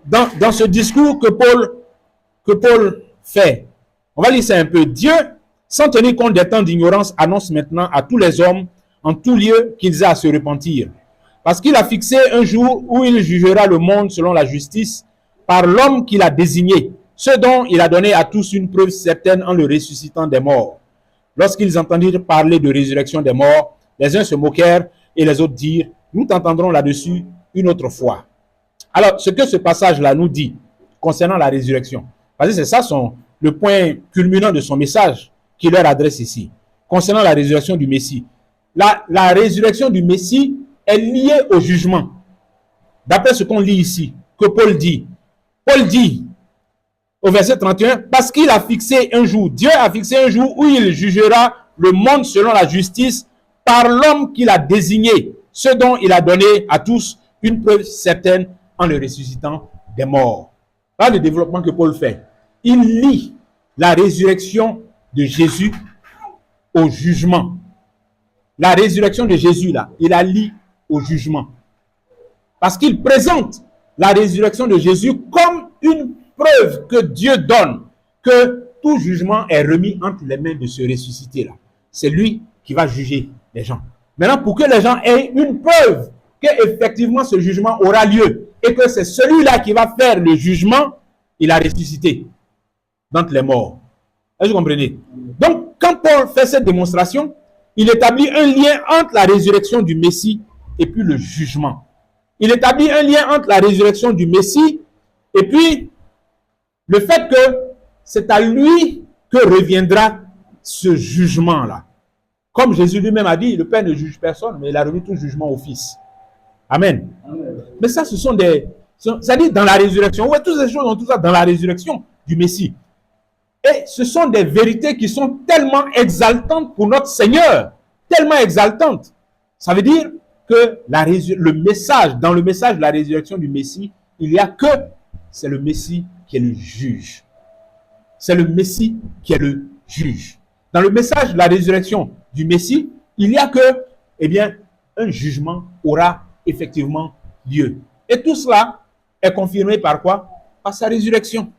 dans ce discours que Paul fait, on va lire ça un peu. Dieu, sans tenir compte des temps d'ignorance, annonce maintenant à tous les hommes, en tout lieu, qu'ils aient à se repentir. Parce qu'il a fixé un jour où il jugera le monde selon la justice par l'homme qu'il a désigné, ce dont il a donné à tous une preuve certaine en le ressuscitant des morts. Lorsqu'ils entendirent parler de résurrection des morts, les uns se moquèrent et les autres dirent, nous t'entendrons là-dessus une autre fois. Alors, ce que ce passage-là nous dit concernant la résurrection, parce que c'est ça le point culminant de son message qu'il leur adresse ici, concernant la résurrection du Messie. La résurrection du Messie est liée au jugement. D'après ce qu'on lit ici, que Paul dit. Paul dit, au verset 31, parce qu'il a fixé un jour, Dieu a fixé un jour où il jugera le monde selon la justice par l'homme qu'il a désigné, ce dont il a donné à tous une preuve certaine en le ressuscitant des morts. Voilà le développement que Paul fait. Il lie la résurrection de Jésus au jugement. La résurrection de Jésus, là, il la lie au jugement. Parce qu'il présente la résurrection de Jésus comme une preuve que Dieu donne que tout jugement est remis entre les mains de ce ressuscité-là. C'est lui qui va juger les gens. Maintenant, pour que les gens aient une preuve qu'effectivement ce jugement aura lieu et que c'est celui-là qui va faire le jugement, il a ressuscité d'entre les morts. Est-ce que vous comprenez? Donc, quand Paul fait cette démonstration, il établit un lien entre la résurrection du Messie et puis le jugement. Il établit un lien entre la résurrection du Messie et puis le fait que c'est à lui que reviendra ce jugement-là. Comme Jésus lui-même a dit, le Père ne juge personne, mais il a remis tout jugement au Fils. Amen. Amen. Mais ça, ce sont des... C'est-à-dire dans la résurrection. Ouais, toutes ces choses ont tout ça dans la résurrection du Messie. Et ce sont des vérités qui sont tellement exaltantes pour notre Seigneur. Tellement exaltantes. Ça veut dire que le message, dans le message de la résurrection du Messie, il y a que c'est le Messie qui est le juge. C'est le Messie qui est le juge. Dans le message de la résurrection du Messie, il y a que, eh bien, un jugement aura effectivement lieu. Et tout cela est confirmé par quoi? Par sa résurrection.